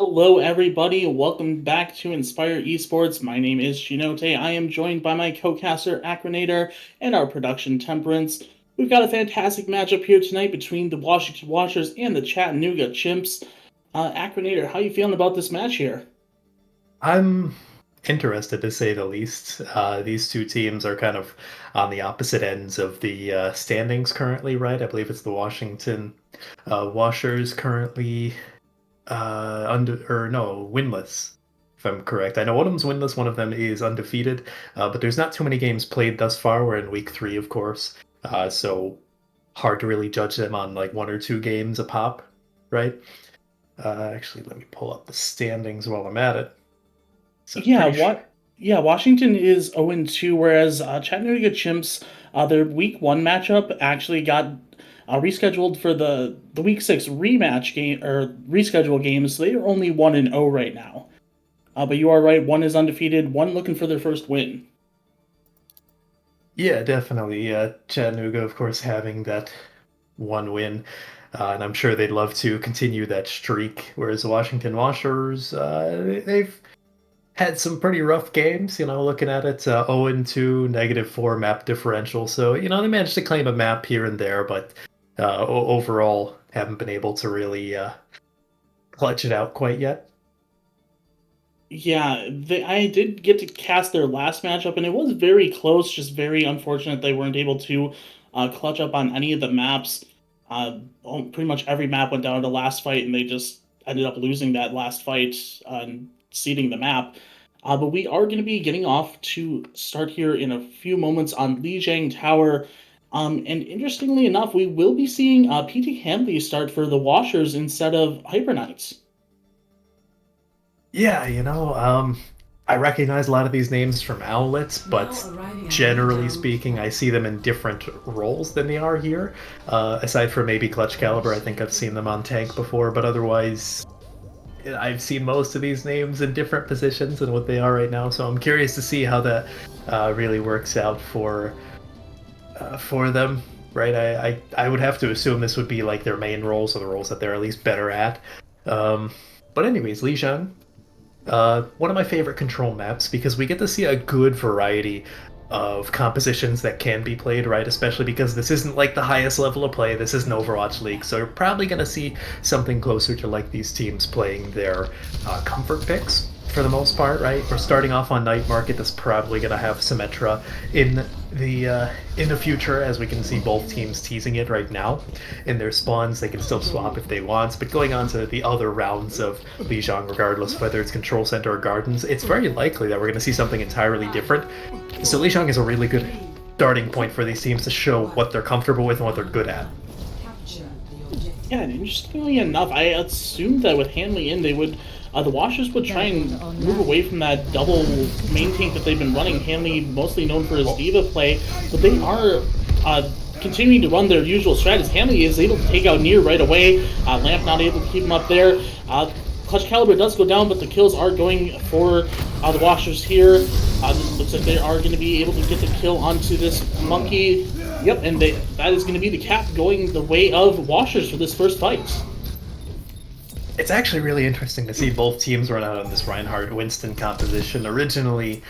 Hello, everybody. Welcome back to Inspire Esports. My name is Shinote. I am joined by my co-caster Acronator and our production Temperance. We've got a fantastic matchup here tonight between the Washington Watchers and the Chattanooga Chimps. Acronator, how you feeling about this match here? I'm interested to say the least. These two teams are kind of on the opposite ends of the standings currently, right? I believe it's the Washington Washers currently winless, if I'm correct. I know one of them's winless, one of them is undefeated, but there's not too many games played thus far. We're in week 3, of course, so hard to really judge them on like 1 or 2 games a pop, right? Actually, let me pull up the standings while I'm at it. So Yeah, pretty sure. what? Yeah, Washington is 0-2, whereas Chattanooga Chimps, their Week 1 matchup actually got rescheduled for the Week 6 rematch game or reschedule games. So they are only 1-0 right now. But you are right, one is undefeated, one looking for their first win. Yeah, definitely. Chattanooga, of course, having that one win, and I'm sure they'd love to continue that streak. Whereas the Washington Washers, they've had some pretty rough games. Looking at it, 0-2, -4 map differential. So they managed to claim a map here and there, but overall haven't been able to really clutch it out quite yet. Yeah, I did get to cast their last matchup, and it was very close. Just very unfortunate they weren't able to clutch up on any of the maps. Pretty much every map went down to last fight, and they just ended up losing that last fight and ceding the map. But we are going to be getting off to start here in a few moments on Lijiang Tower. And interestingly enough, we will be seeing PT Hamley start for the Washers instead of Hyper Knights. Yeah, I recognize a lot of these names from outlets, but generally speaking, I see them in different roles than they are here. Aside from maybe Clutch Caliber, I think I've seen them on tank before, but otherwise, I've seen most of these names in different positions than what they are right now. So I'm curious to see how that really works out for them. Right, I would have to assume this would be like their main roles or the roles that they're at least better at. Um, but anyways, Li Zhang, one of my favorite control maps because we get to see a good variety of compositions that can be played, right? Especially because this isn't like the highest level of play. This isn't Overwatch League, so you're probably going to see something closer to like these teams playing their comfort picks for the most part, right? We're starting off on Night Market. That's probably going to have Symmetra in the future, as we can see both teams teasing it right now. In their spawns, they can still swap if they want, but going on to the other rounds of Lijiang, regardless whether it's Control Center or Gardens, it's very likely that we're going to see something entirely different. So Lijiang is a really good starting point for these teams to show what they're comfortable with and what they're good at. Yeah, and interestingly enough, I assumed that with Hanley in, they would the Washers would try and move away from that double main tank that they've been running. Hanley, mostly known for his diva play, but they are continuing to run their usual strategies. Hanley is able to take out Near right away. Lamp not able to keep him up there. Clutch Caliber does go down, but the kills are going for the Washers here. Looks like they are going to be able to get the kill onto this monkey. Yep, and that is going to be the cap going the way of Washers for this first fight. It's actually really interesting to see both teams run out on this Reinhardt Winston composition. Originally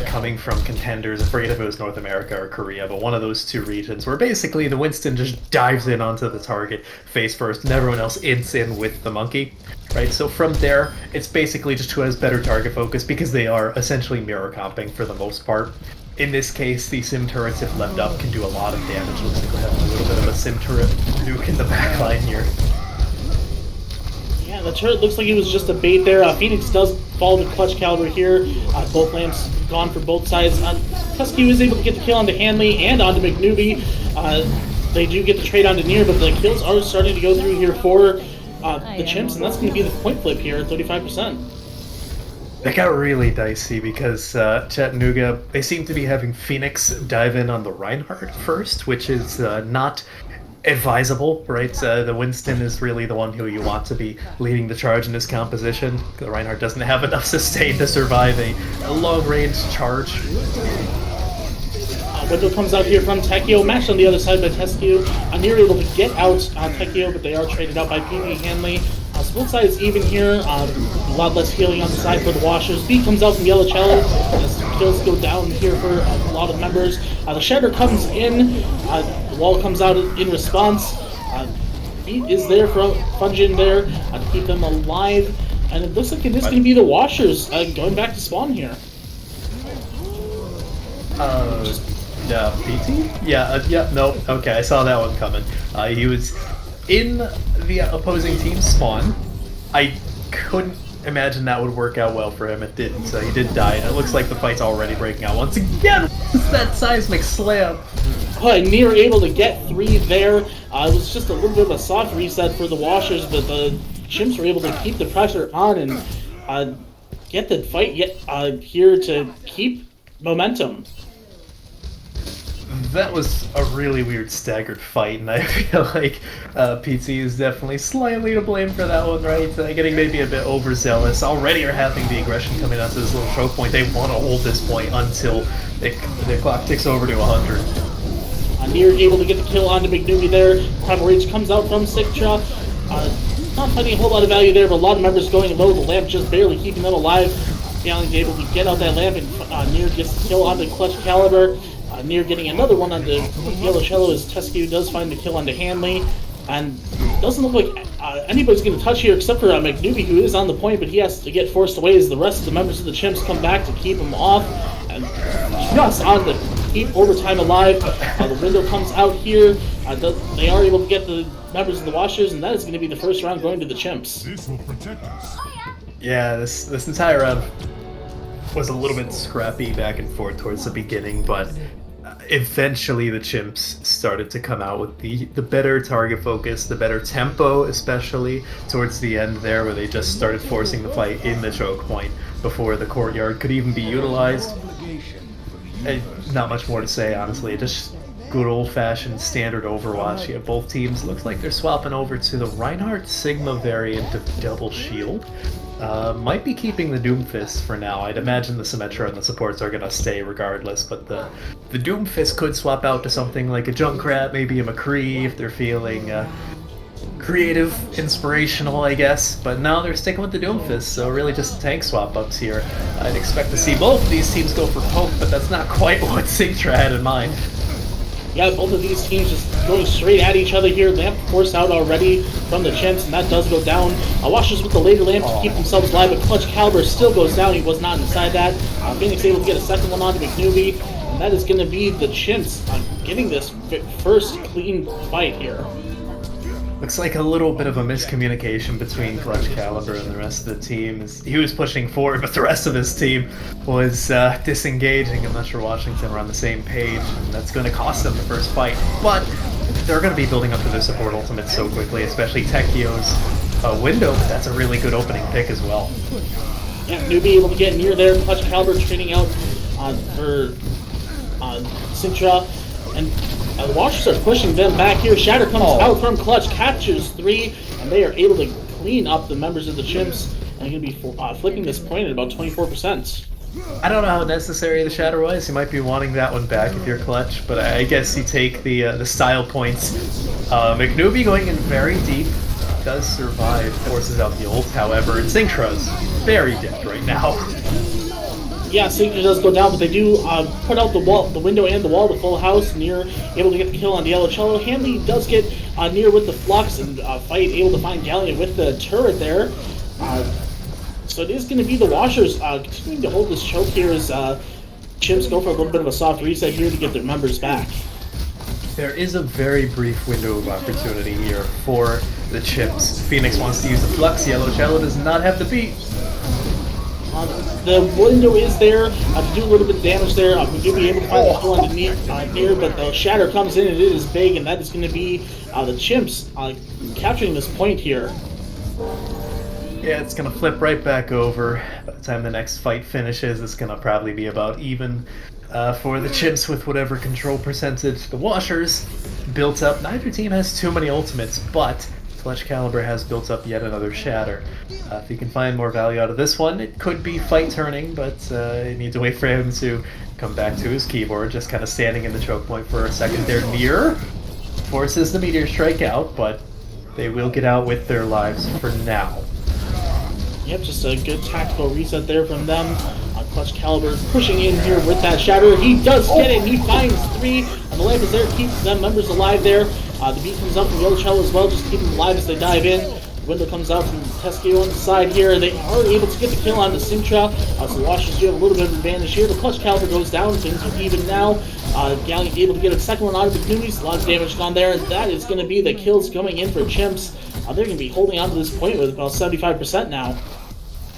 coming from contenders, I forget if it was North America or Korea, but one of those two regions, where basically the Winston just dives in onto the target face first, and everyone else ints in with the monkey. Right, so from there, it's basically just who has better target focus because they are essentially mirror comping for the most part. In this case, the sim turrets, if left up, can do a lot of damage. Looks like we have a little bit of a sim turret nuke in the backline here. Yeah, the turret looks like it was just a bait there. Phoenix does follow the Clutch Caliber here. Both lamps gone for both sides. Tusky is able to get the kill onto Hanley and onto McNewby. They do get the trade onto Near, but the kills are starting to go through here for the Chimps, and that's going to be the point flip here at 35%. That got really dicey because Chattanooga, they seem to be having Phoenix dive in on the Reinhardt first, which is not advisable, right? The Winston is really the one who you want to be leading the charge in this composition. The Reinhardt doesn't have enough sustain to survive a long-range charge. Window comes out here from Tekio, matched on the other side by Tescu. Near able to get out Tekio, but they are traded out by PV Hanley. Split side is even here. A lot less healing on the side for the Washers. Beat comes out from Yellow Cello. As kills go down here for a lot of members. The Shatter comes in. The wall comes out in response. Beat is there for Fungin there to keep them alive. And it looks like it is going to be the Washers going back to spawn here. Yeah, PT? Yeah, no, okay, I saw that one coming. He was in the opposing team's spawn. I couldn't imagine that would work out well for him. It didn't, so he did die, and it looks like the fight's already breaking out once again. What's that seismic slam? Near able to get 3 there. It was just a little bit of a soft reset for the Washers, but the Chimps were able to keep the pressure on and get the fight here to keep momentum. That was a really weird staggered fight, and I feel like PT is definitely slightly to blame for that one, right? Getting maybe a bit overzealous. Already are having the aggression coming out to this little choke point. They want to hold this point until the clock ticks over to 100. Near able to get the kill onto McNewby there. Primal Rage comes out from Siktra. Not finding a whole lot of value there, but a lot of members going low. The lamp just barely keeping them alive. Gallon's able to get out that lamp, and Near gets the kill onto Clutch Caliber. Near getting another one onto Yellow Cello as Tescu does find the kill onto Hanley. And doesn't look like anybody's going to touch here except for McNewby, who is on the point, but he has to get forced away as the rest of the members of the Chimps come back to keep him off. And just on to keep overtime alive. The window comes out here. They are able to get the members of the Washers, and that is going to be the first round going to the Chimps. This will protect us. Yeah, this entire round was a little bit scrappy back and forth towards the beginning, but eventually the Chimps started to come out with the better target focus, the better tempo, especially towards the end there, where they just started forcing the fight in the choke point before the courtyard could even be utilized. And not much more to say, honestly. Just good old-fashioned standard Overwatch. Yeah, both teams looks like they're swapping over to the Reinhardt Sigma variant of Double Shield. Might be keeping the Doomfist for now. I'd imagine the Symmetra and the supports are gonna stay regardless, but the Doomfist could swap out to something like a Junkrat, maybe a McCree if they're feeling creative, inspirational, I guess. But now they're sticking with the Doomfist, so really just tank swap-ups here. I'd expect to see both of these teams go for poke, but that's not quite what Sigtra had in mind. Yeah, both of these teams just going straight at each other here. Lamp forced out already from the Chimps, and that does go down. Washers with the later lamp to keep themselves alive, but Clutch Caliber still goes down. He was not inside that. Phoenix able to get a second one onto McNewby, and that is going to be the Chimps getting this first clean fight here. Looks like a little bit of a miscommunication between Clutch Caliber and the rest of the team. He was pushing forward, but the rest of his team was disengaging. I'm not sure Washington were on the same page, and that's going to cost them the first fight. But they're going to be building up to their support ultimate so quickly, especially Tekio's window. That's a really good opening pick as well. Yeah, Newbie able to get near there. Clutch Caliber trading out for Sintra, and the Washers are pushing them back here. Shatter comes out from Clutch, captures 3, and they are able to clean up the members of the Chimps. And going to be flipping this point at about 24%. I don't know how necessary the Shatter was. You might be wanting that one back if you're Clutch, but I guess you take the style points. McNewby going in very deep, does survive, forces out the ult, however, and Sintra's very dipped right now. Yeah, Sigma does go down, but they do put out the window and the wall, the full house. Near able to get the kill on the Yellow Cello. Hanley does get Near with the Flux, and Fight able to find Galleon with the turret there. So it is going to be the Washers continuing to hold this choke here as Chimps go for a little bit of a soft reset here to get their members back. There is a very brief window of opportunity here for the Chimps. Phoenix wants to use the Flux. Yellow Cello does not have the beat. The window is there to do a little bit of damage there. We do be able to find the kill on Near, but the Shatter comes in and it is big, and that is going to be the Chimps capturing this point here. Yeah, it's going to flip right back over. By the time the next fight finishes, it's going to probably be about even for the Chimps with whatever control percentage the Washers built up. Neither team has too many ultimates, but Clutch Caliber has built up yet another Shatter. If you can find more value out of this one, it could be fight turning, but you need to wait for him to come back to his keyboard, just kind of standing in the choke point for a second there. Near forces the Meteor Strike out, but They will get out with their lives for now. Yep, just a good tactical reset there from them. Clutch Caliber pushing in here with that Shatter. He does get it. He finds 3. And the lamp is there to keep them members alive there. The beat comes up from Yellow Shell as well, just keeping them alive as they dive in. The window comes out from Teskio on the side here. They are able to get the kill on the Sintra. So the Washers do have a little bit of advantage here. The Clutch Caliber goes down. Things are even now. Gallant able to get a second one out of the Goonies. A lot of damage gone there. And that is going to be the kills coming in for Chimps. They're going to be holding on to this point with about 75% now.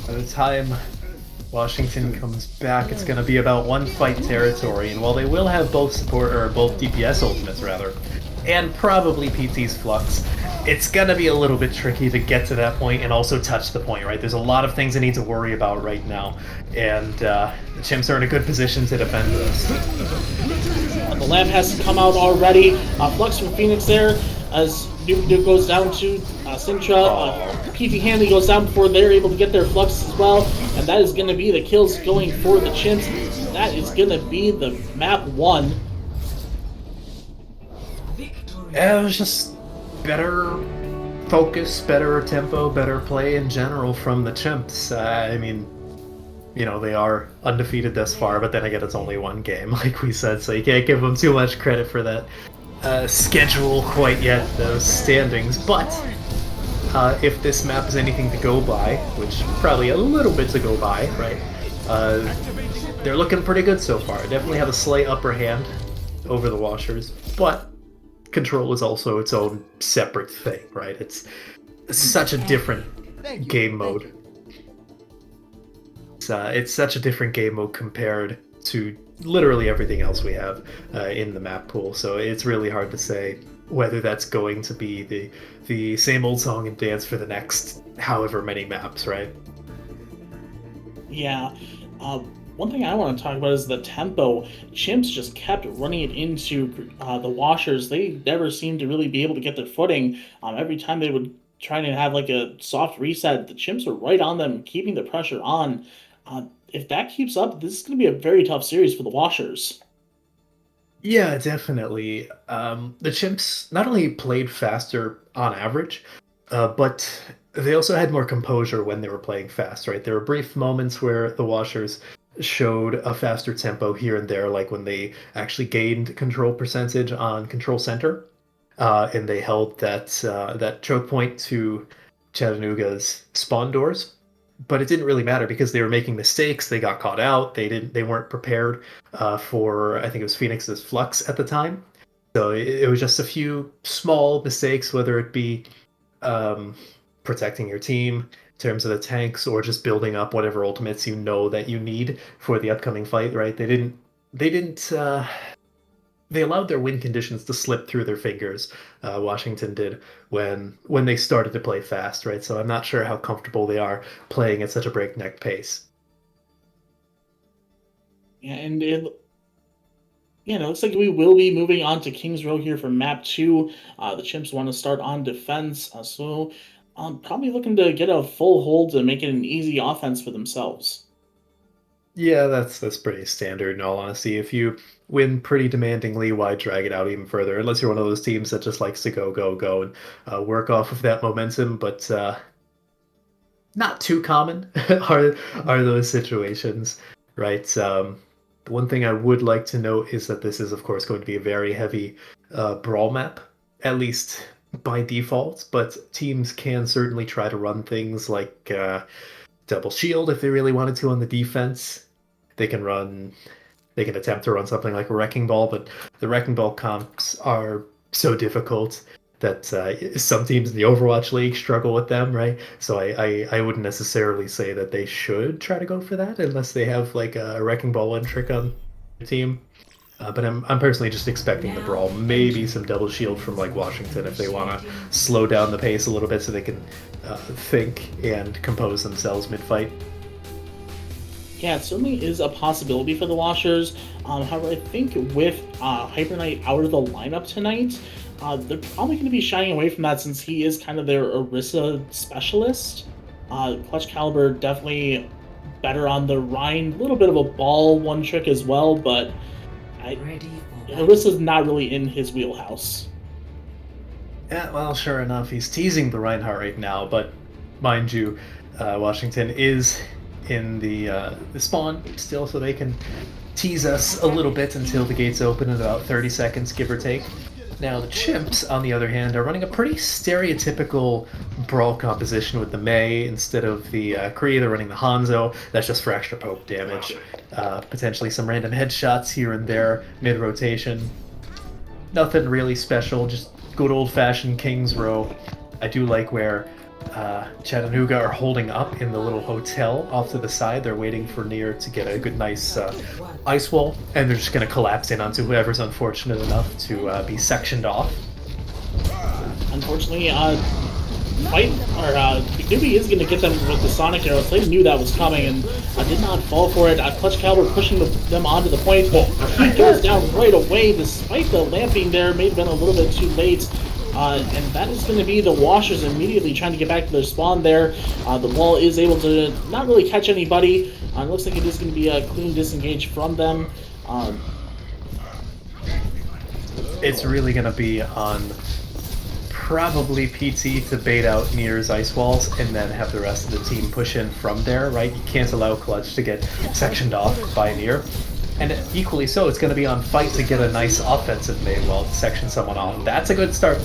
By the time Washington comes back, it's going to be about one fight territory, and while they will have both support, or both DPS ultimates rather, and probably PT's Flux, it's going to be a little bit tricky to get to that point and also touch the point, right? There's a lot of things they need to worry about right now, and the Chimps are in a good position to defend this. The lamp has to come out already. Flux from Phoenix there, as Duke goes down to Sintra. PT Hanley goes down before they're able to get their Flux as well, and that is going to be the kills going for the Chimps. That is going to be the map 1. It was just better focus, better tempo, better play in general from the Chimps. I mean, you know, they are undefeated thus far, but then again, it's only one game, like we said, so you can't give them too much credit for that schedule quite yet, those standings. But if this map is anything to go by, which probably a little bit to go by, right? They're looking pretty good so far. Definitely have a slight upper hand over the Washers, but Control is also its own separate thing, right? It's such a different game mode. It's such a different game mode compared to literally everything else we have in the map pool, so it's really hard to say whether that's going to be the same old song and dance for the next however many maps, right? Yeah. One thing I want to talk about is the tempo. Chimps just kept running it into the Washers. They never seemed to really be able to get their footing. Every time they would try to have like a soft reset, the Chimps are right on them, keeping the pressure on. If that keeps up, this is going to be a very tough series for the Washers. Yeah, definitely. The Chimps not only played faster on average, but they also had more composure when they were playing fast, right? There were brief moments where the Washers showed a faster tempo here and there, like when they actually gained control percentage on Control Center, and they held that choke point to Chattanooga's spawn doors. But it didn't really matter because they were making mistakes. They got caught out. They weren't prepared for, I think it was Phoenix's Flux at the time. So it was just a few small mistakes, whether it be protecting your team in terms of the tanks or just building up whatever ultimates you know that you need for the upcoming fight, right? They allowed their win conditions to slip through their fingers. Washington did when they started to play fast, right? So I'm not sure how comfortable they are playing at such a breakneck pace. Yeah, and it looks like we will be moving on to Kings Row here for map 2. The Chimps want to start on defense, so probably looking to get a full hold to make it an easy offense for themselves. Yeah, that's pretty standard in all honesty. If you win pretty demandingly, why drag it out even further? Unless you're one of those teams that just likes to go and work off of that momentum. But not too common are those situations, right? The one thing I would like to note is that this is, of course, going to be a very heavy brawl map, at least by default. But teams can certainly try to run things like double shield if they really wanted to on the defense. They can attempt to run something like a wrecking ball, but the wrecking ball comps are so difficult that some teams in the Overwatch League struggle with them, right? So I wouldn't necessarily say that they should try to go for that unless they have like a wrecking ball one trick on the team. But I'm personally just expecting the brawl, maybe some double shield from like Washington if they want to slow down the pace a little bit so they can think and compose themselves mid-fight. Yeah, it certainly is a possibility for the Washers. However, I think with Hyper Knight out of the lineup tonight, they're probably going to be shying away from that since he is kind of their Orisa specialist. Clutch Caliber definitely better on the Rhine, a little bit of a ball one trick as well, but Orisa's not really in his wheelhouse. Yeah, well, sure enough, he's teasing the Reinhardt right now, but mind you, Washington is in the spawn still, so they can tease us a little bit until the gates open in about 30 seconds, give or take. Now, the Chimps, on the other hand, are running a pretty stereotypical brawl composition with the Mei instead of the Kree. They're running the Hanzo. That's just for extra poke damage. Potentially some random headshots here and there, mid-rotation. Nothing really special, just good old-fashioned King's Row. I do like where Chattanooga are holding up in the little hotel off to the side. They're waiting for Nier to get a good, nice ice wall, and they're just going to collapse in onto whoever's unfortunate enough to be sectioned off. Unfortunately, McNuby is going to get them with the Sonic arrows. They knew that was coming and did not fall for it. Clutch Caliber pushing them onto the point. He goes down right away, despite the lamp being there. May have been a little bit too late. And that is going to be the Washers immediately trying to get back to their spawn there. The wall is able to not really catch anybody. It looks like it is going to be a clean disengage from them. It's really going to be on probably PT to bait out Nier's ice walls and then have the rest of the team push in from there, right? You can't allow Clutch to get sectioned off by Nier. And equally so, it's going to be on Fight to get a nice offensive made while section someone off. That's a good start.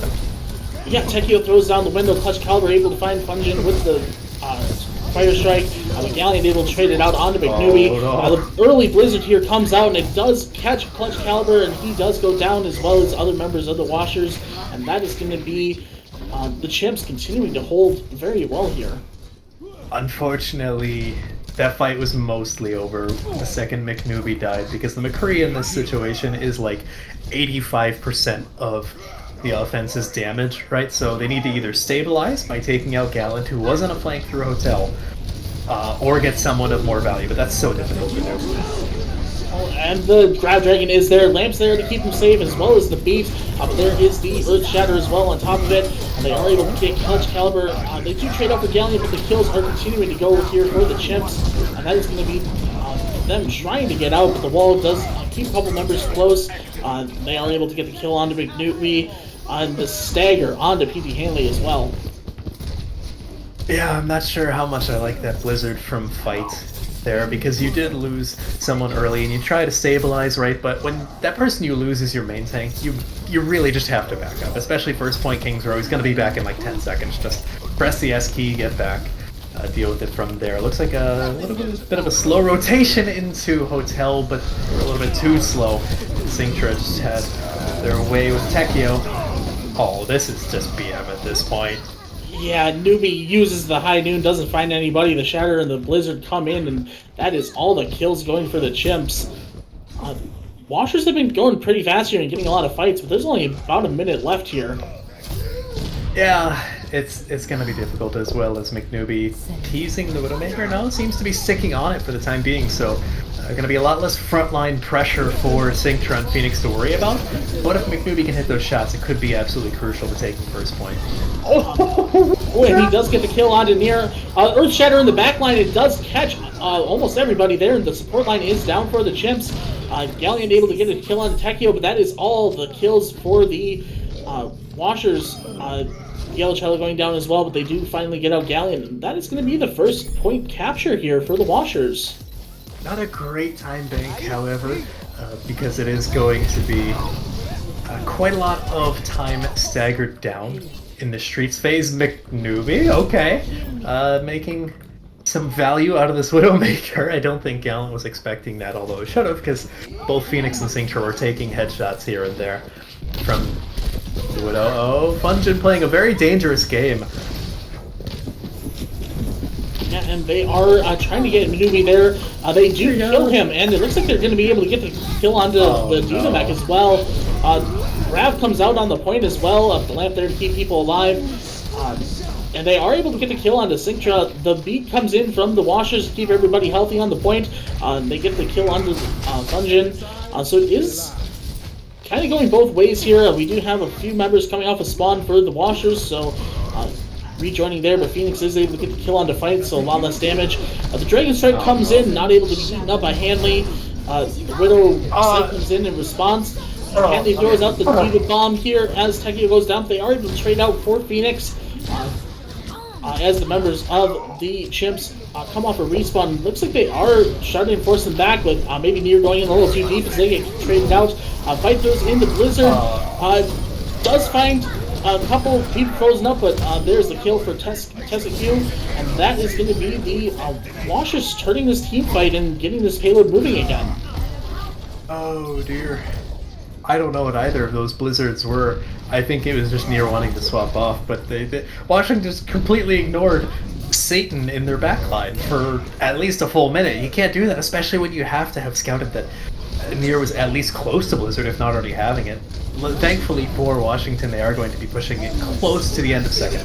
Yeah, Tekio throws down the window. Clutch Caliber able to find Fungin with the Fire Strike. McGallion able to trade it out onto McNuby. The early Blizzard here comes out, and it does catch Clutch Caliber, and he does go down as well as other members of the Washers. And that is going to be the Chimps continuing to hold very well here. Unfortunately, that fight was mostly over the second McNuby died, because the McCree in this situation is like 85% of the offense's damage, right? So they need to either stabilize by taking out Gallant, who wasn't a flank through a hotel, or get someone of more value, but that's so difficult to do. And the Grab Dragon is there, Lamp's there to keep him safe, as well as the Beat. There is the Earth Shatter as well on top of it, and they are able to get Clutch Caliber. They do trade up for Galleon, but the kills are continuing to go here for the Chimps, and that is going to be them trying to get out, but the wall does keep a couple members close. They are able to get the kill onto McNuby, and the stagger onto PT Hanley as well. Yeah, I'm not sure how much I like that Blizzard from Fight there, because you did lose someone early and you try to stabilize, right? But when that person you lose is your main tank, you really just have to back up, especially first point King's Row. He's going to be back in like 10 seconds. Just press the S key, get back, deal with it from there. Looks like a little bit of a slow rotation into Hotel, but a little bit too slow. Synctra just had their way with Tekio. Oh, this is just BM at this point. Yeah, Newbie uses the High Noon, doesn't find anybody. The Shatter and the Blizzard come in, and that is all the kills going for the Chimps. Washers have been going pretty fast here and getting a lot of fights, but there's only about a minute left here. Yeah, it's going to be difficult, as well as McNuby teasing the Widowmaker now seems to be sticking on it for the time being, so going to be a lot less frontline pressure for Synctra and Phoenix to worry about. But if McNuby can hit those shots, it could be absolutely crucial to taking first point. Oh, and he does get the kill onto Nier. Earth Shatter in the back line, it does catch almost everybody there, and the support line is down for the Chimps. Galleon able to get a kill on Tekio, but that is all the kills for the Washers. Yellow Child going down as well, but they do finally get out Galleon, and that is going to be the first point capture here for the Washers. Not a great time bank, however, because it is going to be quite a lot of time staggered down in the streets phase. McNuby, okay, making some value out of this Widowmaker. I don't think Gallant was expecting that, although it should have, because both Phoenix and Synctra were taking headshots here and there from the Widow. Oh, Fungin playing a very dangerous game. Yeah, and they are trying to get McNuby there. They do kill him, and it looks like they're going to be able to get the kill onto the Dynamech as well. Rav comes out on the point as well, the lamp there to keep people alive. And they are able to get the kill onto Synctra. The beat comes in from the Washers to keep everybody healthy on the point. They get the kill onto Fungin. So it is kind of going both ways here. We do have a few members coming off a spawn for the Washers, so rejoining there, but Phoenix is able to get the kill onto Fight, so a lot less damage. The Dragon Strike comes in, not able to be beaten up by Hanley. The Widow comes in response. Hanley throws out the Diva Bomb here as Tekio goes down. They are able to trade out for Phoenix. As the members of the Chimps come off a respawn. Looks like they are starting to force them back, but maybe Nier going in a little too deep as they get traded out. Fight throws into Blizzard. Does find a couple people frozen up, but there's the kill for Tessa Q, and that is going to be the Washers turning this team fight and getting this payload moving again. Oh dear. I don't know what either of those blizzards were. I think it was just Nier wanting to swap off, but Washington just completely ignored Satan in their backline for at least a full minute. You can't do that, especially when you have to have scouted that Nier was at least close to Blizzard, if not already having it. Thankfully for Washington, they are going to be pushing it close to the end of second.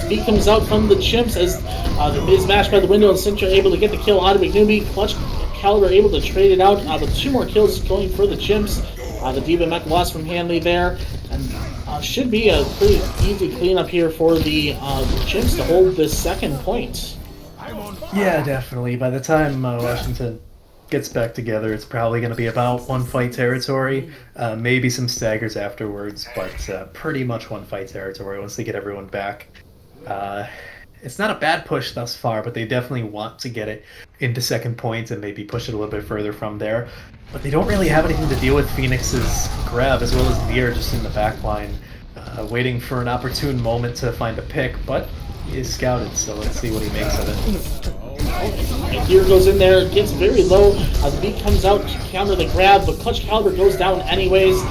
Speed comes out from the Chimps as is mashed by the window, and Sintra able to get the kill out of McNewby. Clutch Caliber able to trade it out, but 2 more kills going for the Chimps. The Diva Mech loss from Hanley there, and should be a pretty easy cleanup here for the Chimps to hold this second point. Yeah, definitely. By the time Washington gets back together, it's probably going to be about one fight territory, maybe some staggers afterwards, but pretty much one fight territory once they get everyone back. It's not a bad push thus far, but they definitely want to get it into second point and maybe push it a little bit further from there. But they don't really have anything to deal with Phoenix's grab, as well as Nier just in the back line, waiting for an opportune moment to find a pick, but he is scouted, so let's see what he makes of it. And Nier goes in there, gets very low, the beat comes out to counter the grab, but Clutch Caliber goes down anyways.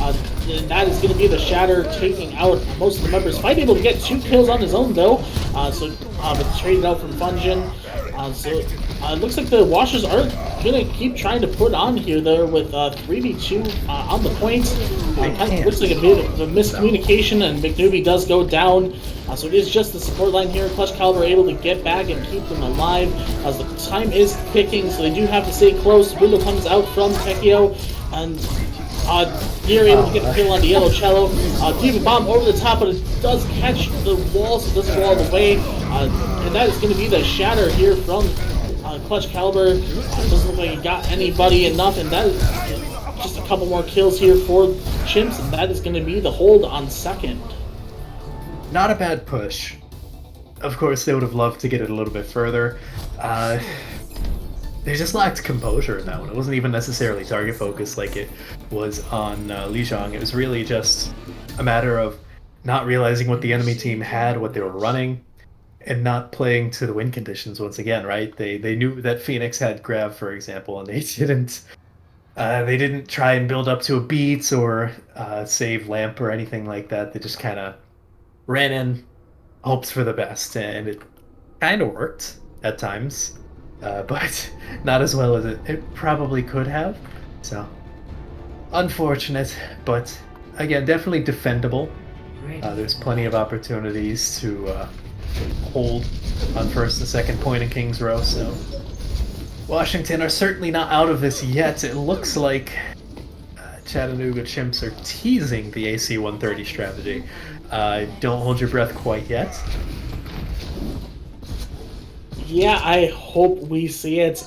And that is going to be the Shatter taking out most of the members. Fight able to get 2 kills on his own though, but traded out from Funjin. It looks like the Washers are going to keep trying to put on here though with 3v2 on the point. Kind of looks like a bit of a miscommunication, and McNewby does go down. So it is just the support line here. Clutch Caliber able to get back and keep them alive as the time is ticking, so they do have to stay close. Window comes out from Tekio, and Nier able to get the kill on the Yellow Cello. Diva Bomb over the top, but it does catch the wall, so it doesn't go all the way. And that is going to be the Shatter here from Clutch Caliber. Doesn't look like he got anybody enough, and that is just a couple more kills here for Chimps, and that is going to be the hold on second. Not a bad push. Of course, they would have loved to get it a little bit further. They just lacked composure in that one. It wasn't even necessarily target focus like it was on Li Zhang. It was really just a matter of not realizing what the enemy team had, what they were running, and not playing to the win conditions once again, right? They knew that Phoenix had grab, for example, and they didn't try and build up to a beat or save lamp or anything like that. They just kind of ran in, hoped for the best, and it kind of worked at times. But not as well as it probably could have. So, unfortunate, but again, definitely defendable. There's plenty of opportunities to hold on first and second point in Kings Row, so Washington are certainly not out of this yet. It looks like Chattanooga Chimps are teasing the AC 130 strategy. Don't hold your breath quite yet. Yeah, I hope we see it.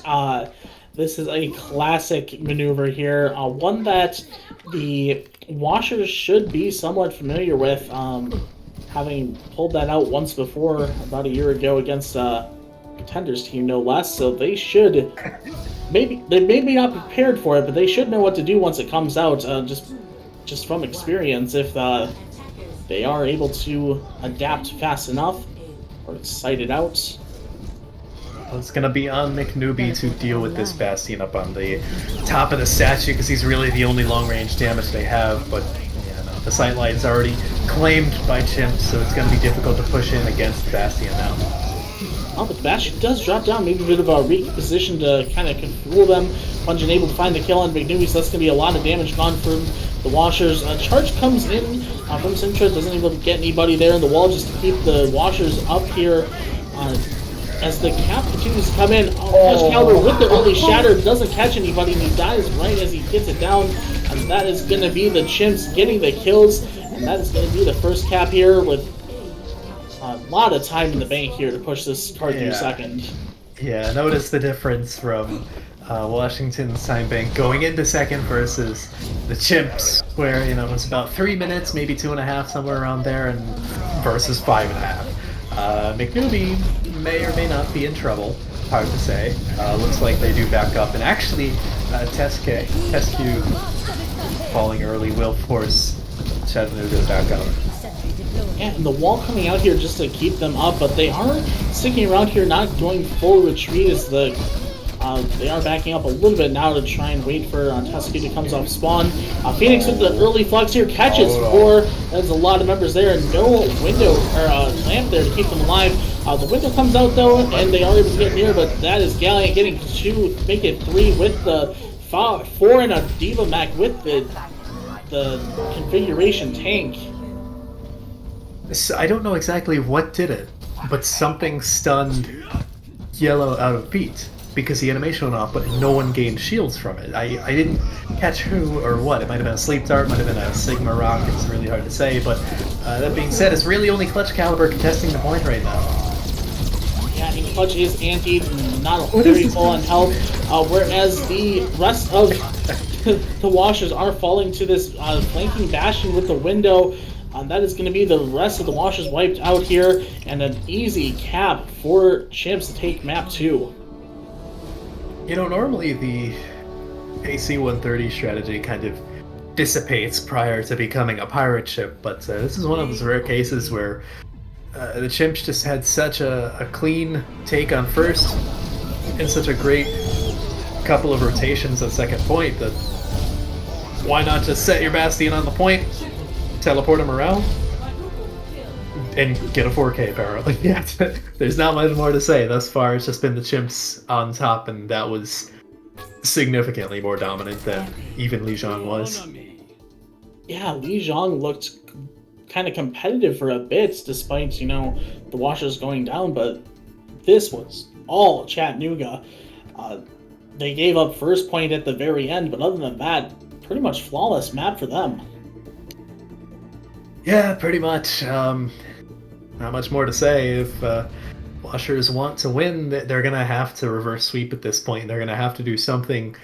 This is a classic maneuver here, one that the Washers should be somewhat familiar with, having pulled that out once before, about a year ago, against Contenders team, no less. So they should, they may be not prepared for it, but they should know what to do once it comes out, just from experience, if they are able to adapt fast enough or sight it out. It's going to be on McNewby to deal with this Bastion up on the top of the statue, because he's really the only long-range damage they have, but yeah, no, the sightline's already claimed by Chimps, so it's going to be difficult to push in against Bastion now. Oh, but the Bastion does drop down, maybe a bit of a weak position to kind of fool them. Funjin able to find the kill on McNewby, so that's going to be a lot of damage gone from the Washers. Charge comes in from Sintra, doesn't able to get anybody there in the wall just to keep the Washers up here. As the cap continues to come in, Clutch Caliber with the early Shatter doesn't catch anybody, and he dies right as he gets it down. And that is going to be the Chimps getting the kills, and that is going to be the first cap here with a lot of time in the bank here to push this card through second. Yeah, notice the difference from Washington's time bank going into second versus the Chimps, where it's about 3 minutes, maybe 2.5, somewhere around there, and versus 5.5. McNewby may or may not be in trouble. Hard to say. Looks like they do back up, and actually, Tescu falling early will force Chattanooga back up. Yeah, and the wall coming out here just to keep them up, but they are sticking around here, not going full retreat as they are backing up a little bit now to try and wait for Tescu to come off spawn. Phoenix with the early flux here catches 4. There's a lot of members there, and no window or lamp there to keep them alive. The window comes out though, and they are able to get near, but that is Galliant getting 2, make it 3 with the 4 and a Diva Mac with the configuration tank. So I don't know exactly what did it, but something stunned Yellow out of beat because the animation went off, but no one gained shields from it. I didn't catch who or what. It might have been a Sleep Dart, might have been a Sigma Rock. It's really hard to say, but that being said, it's really only Clutch Caliber contesting the point right now. Yeah, and Clutch is anti, not very full on health, whereas the rest of the Washers are falling to this flanking Bastion with the window. That is going to be the rest of the Washers wiped out here, and an easy cap for Chimps to take map 2. Normally the AC-130 strategy kind of dissipates prior to becoming a pirate ship, but this is one of those rare cases where the Chimps just had such a clean take on first and such a great couple of rotations at second point that why not just set your Bastion on the point, teleport him around, and get a 4K apparently. Yeah, there's not much more to say. Thus far, it's just been the Chimps on top, and that was significantly more dominant than even Li Zhang was. Yeah, Li Zhang looked kind of competitive for a bit, despite, the Washers going down, but this was all Chattanooga. They gave up first point at the very end, but other than that, pretty much flawless map for them. Yeah, pretty much. Not much more to say. If Washers want to win, they're going to have to reverse sweep at this point. They're going to have to do something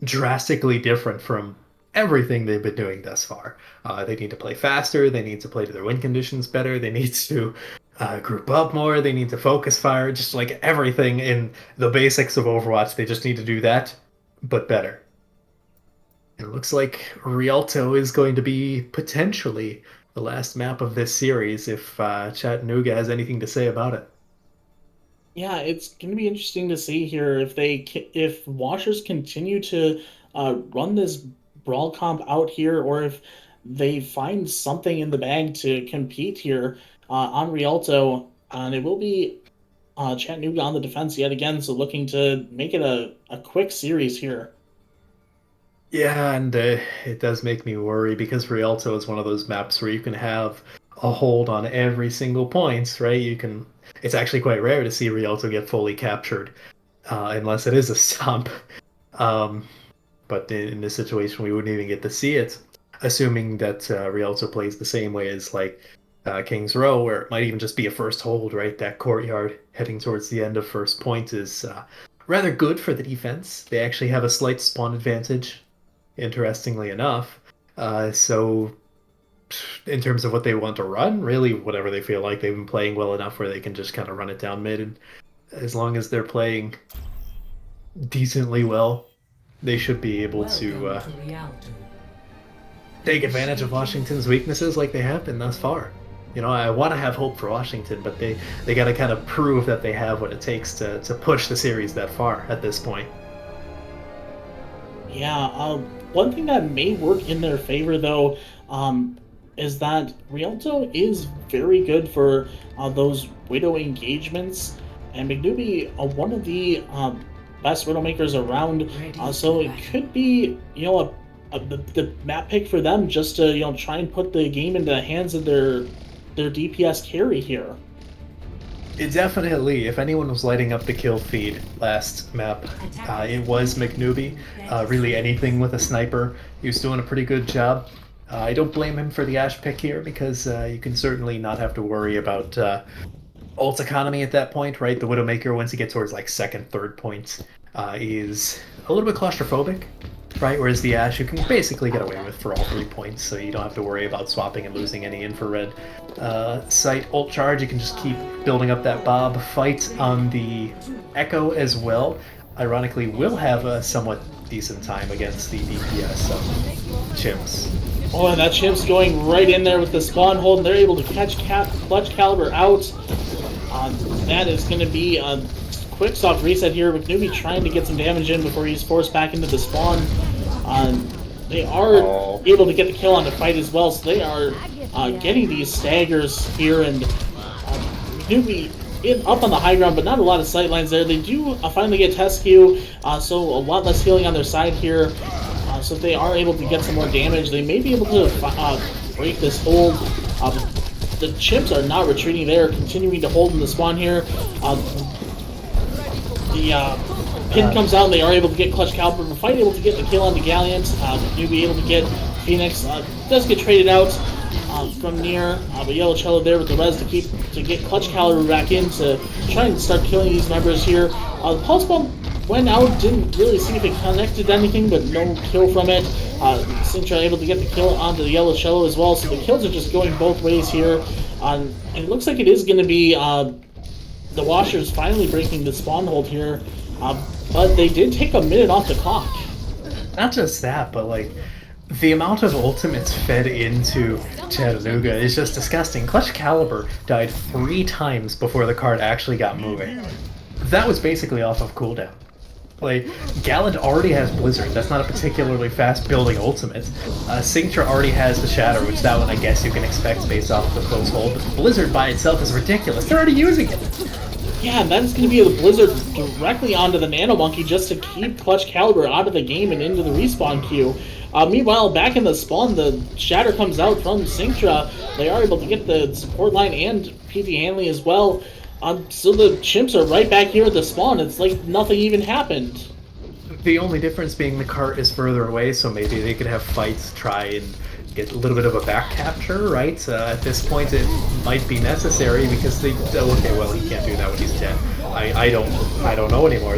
drastically different from everything they've been doing thus far. They need to play faster. They need to play to their win conditions better. They need to group up more. They need to focus fire. Just like everything in the basics of Overwatch, they just need to do that, but better. It looks like Rialto is going to be potentially the last map of this series if Chattanooga has anything to say about it. Yeah, it's going to be interesting to see here if Washers continue to run this brawl comp out here, or if they find something in the bag to compete here on Rialto. And it will be Chattanooga on the defense yet again, so looking to make it a quick series here. Yeah, and it does make me worry because Rialto is one of those maps where you can have a hold on every single point, right? It's actually quite rare to see Rialto get fully captured, unless it is a stomp. But in this situation, we wouldn't even get to see it, assuming that Rialto plays the same way as like King's Row, where it might even just be a first hold, right? That courtyard heading towards the end of first point is rather good for the defense. They actually have a slight spawn advantage, interestingly enough. So in terms of what they want to run, really whatever they feel like. They've been playing well enough where they can just kind of run it down mid, and as long as they're playing decently well, they should be able to take advantage of Washington's weaknesses like they have been thus far. I want to have hope for Washington, but they got to kind of prove that they have what it takes to push the series that far at this point. Yeah, one thing that may work in their favor, though, is that Rialto is very good for those Widow engagements, and McNewby, one of the best Widowmakers around, so it could be, the map pick for them just to, try and put the game into the hands of their DPS carry here. It definitely, if anyone was lighting up the kill feed last map, it was McNewby. Really anything with a sniper, he was doing a pretty good job. I don't blame him for the Ash pick here because you can certainly not have to worry about ult economy at that point, right? The Widowmaker, once you get towards like second, third points, is a little bit claustrophobic, right? Whereas the Ashe, you can basically get away with for all 3 points, so you don't have to worry about swapping and losing any infrared sight. Ult charge, you can just keep building up that Bob. Fight on the Echo as well. Ironically, will have a somewhat decent time against the DPS of Chimps. Oh, and that Chimp's going right in there with the spawn hold, and they're able to catch Clutch Caliber out. That is going to be a quick soft reset here. McNewby trying to get some damage in before he's forced back into the spawn. They are able to get the kill on the fight as well, so they are getting these staggers here, and McNewby up on the high ground, but not a lot of sightlines there. They do finally get Tescu, so a lot less healing on their side here. So if they are able to get some more damage, they may be able to break this hold. The Chimps are not retreating. They are continuing to hold in the spawn here. The pin comes out, and they are able to get Clutch Caliber. The fight able to get the kill on the Gallant. You'll be able to get Phoenix. Does get traded out from near, but Yellow Cello there with the res to get Clutch Caliber back in to try and start killing these members here. The Pulse Bomb went out, didn't really see if it connected to anything, but no kill from it. Sintra able to get the kill onto the Yellow Cello as well, so the kills are just going both ways here. And it looks like it is going to be the Washers finally breaking the spawn hold here, but they did take a minute off the clock. Not just that, but like the amount of ultimates fed into Chattanooga is just disgusting. Clutch Caliber died 3 times before the card actually got moving. That was basically off of cooldown. Like, Gallant already has Blizzard. That's not a particularly fast building ultimate. Cinctra already has the Shatter, which that one I guess you can expect based off of the close hold, but Blizzard by itself is ridiculous. They're already using it. Yeah, and that's going to be the Blizzard directly onto the Nano Monkey just to keep Clutch Caliber out of the game and into the respawn queue. Meanwhile, back in the spawn, the Shatter comes out from Cinctra. They are able to get the support line and PT Hanley as well. So the Chimps are right back here at the spawn. It's like nothing even happened. The only difference being the cart is further away, so maybe they could have fights try and get a little bit of a back capture, right? At this point, it might be necessary because they. Okay, well, he can't do that when he's dead. I don't know anymore.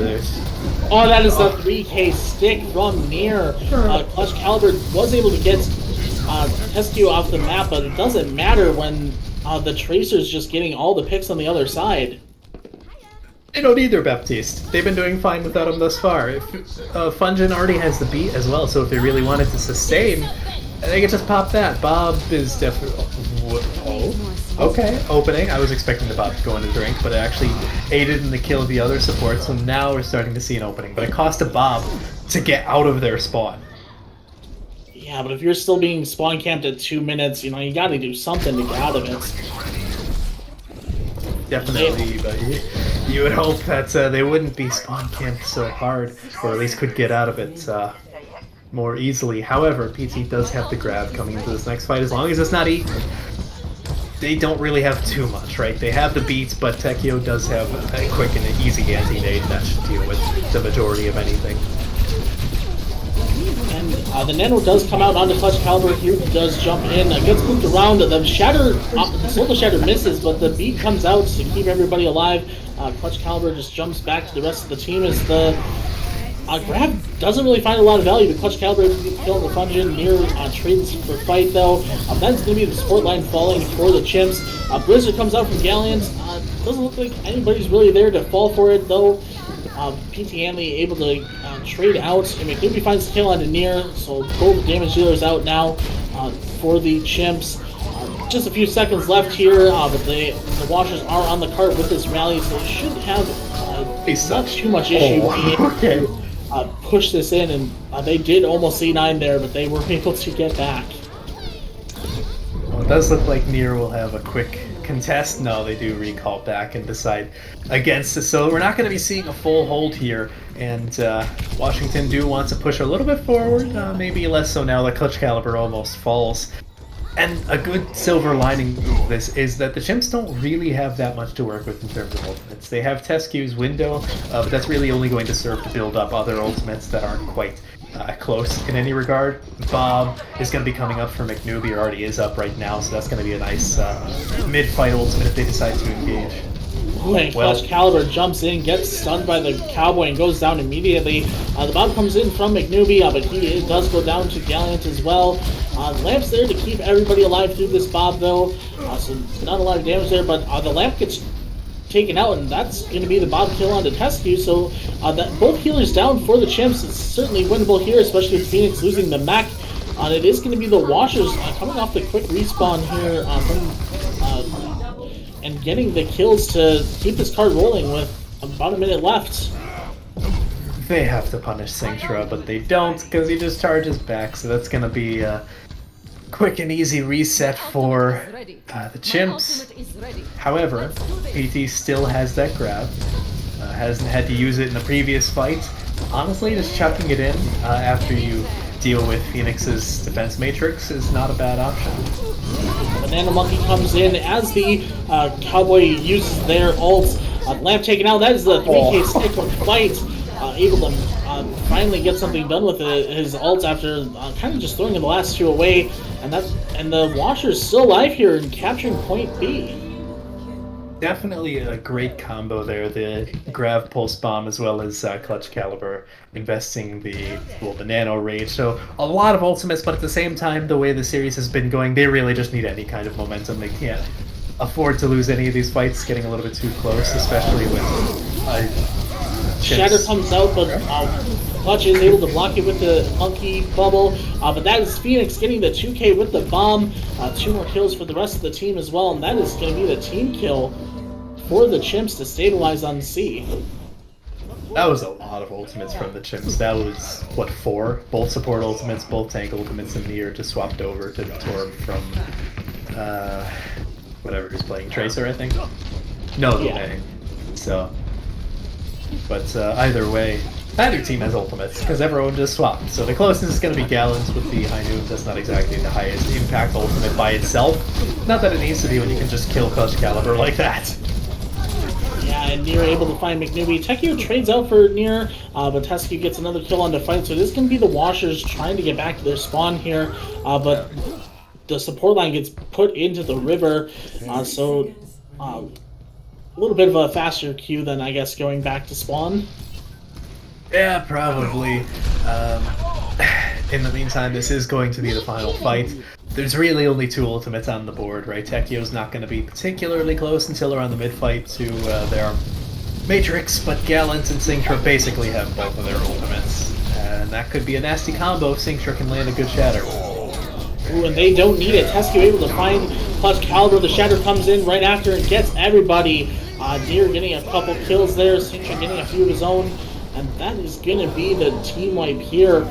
Oh, that is the 3K stick from near. Clutch Caliber was able to get Tescu off the map, but it doesn't matter when the Tracer's just getting all the picks on the other side. They don't either, Baptiste. They've been doing fine without him thus far. Fungin already has the beat as well, so if they really wanted to sustain, they could just pop that. Bob is definitely... Oh, okay, opening. I was expecting the Bob to go into drink, but it actually aided in the kill of the other support, so now we're starting to see an opening. But it cost a Bob to get out of their spawn. Yeah, but if you're still being spawn camped at 2 minutes, you know, you gotta do something to get out of it. Definitely, but you would hope that they wouldn't be spawn camped so hard, or at least could get out of it more easily. However, PT does have the grab coming into this next fight, as long as it's not eaten. They don't really have too much, right? They have the beats, but Tekio does have a quick and an easy anti-nade that should deal with the majority of anything. And the Nano does come out onto Clutch Caliber here, does jump in, gets moved around, the Shatter, the Solar Shatter misses, but the beat comes out to keep everybody alive. Clutch Caliber just jumps back to the rest of the team as the grab doesn't really find a lot of value, but Clutch Caliber is killing the Fungin near trades for fight though. That's going to be the support line falling for the Chimps. Blizzard comes out from Gallant. Doesn't look like anybody's really there to fall for it though. PT Hanley able to trade out, and McNewby finds the kill on the near, so both damage dealers out now for the Chimps. Just a few seconds left here, but the Washers are on the cart with this rally, so they should have not too much issue push this in, and they did almost C9 there, but they were able to get back. Well, it does look like Nier will have a quick contest. No, they do recall back and decide against it, so we're not going to be seeing a full hold here, and Washington do want to push a little bit forward, maybe less so now that Clutch Caliber almost falls. And a good silver lining of this is that the Chimps don't really have that much to work with in terms of ultimates. They have Tescu's window, but that's really only going to serve to build up other ultimates that aren't quite close in any regard. Bob is going to be coming up for McNewby, or already is up right now, so that's going to be a nice mid-fight ultimate if they decide to engage. And Clutch Caliber jumps in, gets stunned by the Cowboy, and goes down immediately. The bomb comes in from McNewbie, but he does go down to Gallant as well. Lamp's there to keep everybody alive through this Bob, though, so not a lot of damage there, but the Lamp gets taken out, and that's going to be the Bob kill onto Tescu, so that both healers down for the Chimps. It's certainly winnable here, especially with Phoenix losing the mech. It is going to be the Washers coming off the quick respawn here and getting the kills to keep this card rolling with about a minute left. They have to punish Sintra, but they don't because he just charges back, so that's going to be a quick and easy reset for the Chimps. However, PT still has that grab. Hasn't had to use it in the previous fight. Honestly, just chucking it in after you deal with Phoenix's defense matrix is not a bad option. Banana Monkey comes in as the Cowboy uses their ult. Lamp taken out. That is the 3K stick fight. Able to finally get something done with his ult after kind of just throwing the last two away. And the Washer's still alive here and capturing point B. Definitely a great combo there, the Grav Pulse Bomb as well as Clutch Caliber investing the Nano Rage. So a lot of ultimates, but at the same time, the way the series has been going, they really just need any kind of momentum. They can't afford to lose any of these fights getting a little bit too close, especially with Shatter comes out, but Clutch is able to block it with the Monkey Bubble. But that is Phoenix getting the 2K with the bomb. 2 more kills for the rest of the team as well, and that is going to be the team kill for the Chimps to stabilize on C. That was a lot of ultimates from the Chimps. That was, what, 4? Both support ultimates, both tank ultimates, and Nier just swapped over to Torb from, whatever who's playing, Tracer, I think? No, yeah. So, but either way, neither team has ultimates, because everyone just swapped. So the closest is going to be Gallant with the High Noon. That's not exactly the highest impact ultimate by itself. Not that it needs to be when you can just kill Clutch Caliber like that. Yeah, and Nier able to find McNewbie. Tekio trades out for Nier, but Tescu gets another kill on the fight. So this is going to be the Washers trying to get back to their spawn here, but the support line gets put into the river, so a little bit of a faster queue than, I guess, going back to spawn. Yeah, probably. In the meantime, this is going to be the final fight. There's really only 2 ultimates on the board, right? Tekio's not going to be particularly close until around the mid-fight to their Matrix, but Gallant and Sintra basically have both of their ultimates. And that could be a nasty combo if Sintra can land a good Shatter. Ooh, and they don't need it. Tescu able to find Clutch Caliber. The Shatter comes in right after and gets everybody. Nier getting a couple kills there, Sintra getting a few of his own. And that is going to be the team wipe here.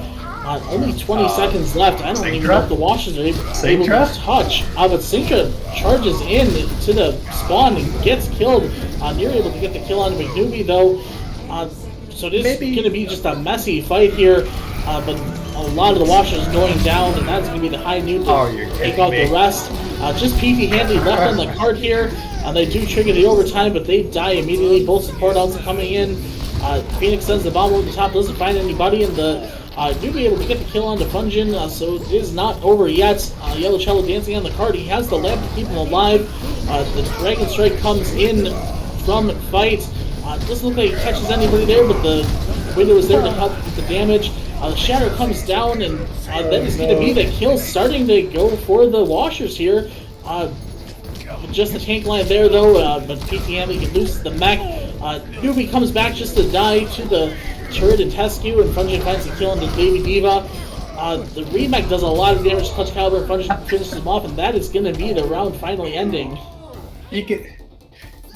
Only 20 seconds left. I don't even know if the Washers are able to touch. But Sintra charges in to the spawn and gets killed. Nier able to get the kill on McNewbie, though. So this is going to be just a messy fight here. But a lot of the Washers going down, and that's going to be the High Noon to take out the rest. Just PT Handy left on the card here. They do trigger the overtime, but they die immediately. Both support outs coming in. Phoenix sends the bomb over the top, doesn't find anybody, and the do be able to get the kill onto Fungin, so it is not over yet. Yellow Cello dancing on the card. He has the lamp to keep him alive. The Dragon Strike comes in from fight. Doesn't look like he catches anybody there, but the window is there to help with the damage. The Shatter comes down, and that is going to be the kill starting to go for the Washers here. Just the tank line there, though, but PT Hanley can lose the mech. Newbie comes back just to die to the turret and Tescu, and Fungin finds the kill into Baby Diva. The remake does a lot of damage to Clutch Caliber, and Fungin finishes him off, and that is going to be the round finally ending.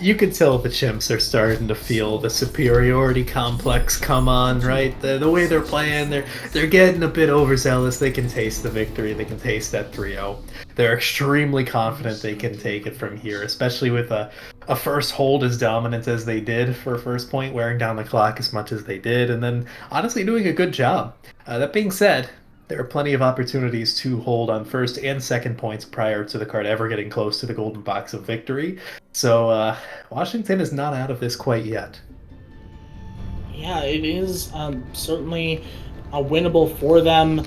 You can tell the Chimps are starting to feel the superiority complex come on, right? The way they're playing, they're getting a bit overzealous. They can taste the victory. They can taste that 3-0. They're extremely confident they can take it from here, especially with a first hold as dominant as they did for first point, wearing down the clock as much as they did, and then honestly doing a good job. That being said, there are plenty of opportunities to hold on first and second points prior to the card ever getting close to the golden box of victory. So Washington is not out of this quite yet. Yeah, it is certainly winnable for them.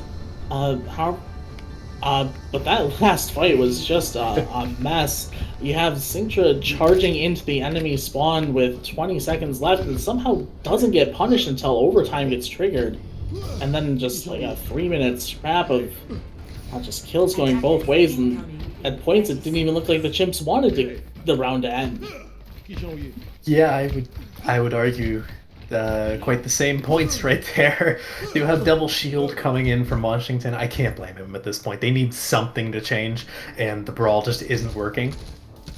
But that last fight was just a mess. You have Sintra charging into the enemy spawn with 20 seconds left and somehow doesn't get punished until overtime gets triggered. And then just like a 3-minute scrap of just kills going both ways, and at points it didn't even look like the Chimps wanted the round to end. Yeah, I would argue quite the same points right there. You have double shield coming in from Washington. I can't blame him at this point. They need something to change, and the brawl just isn't working.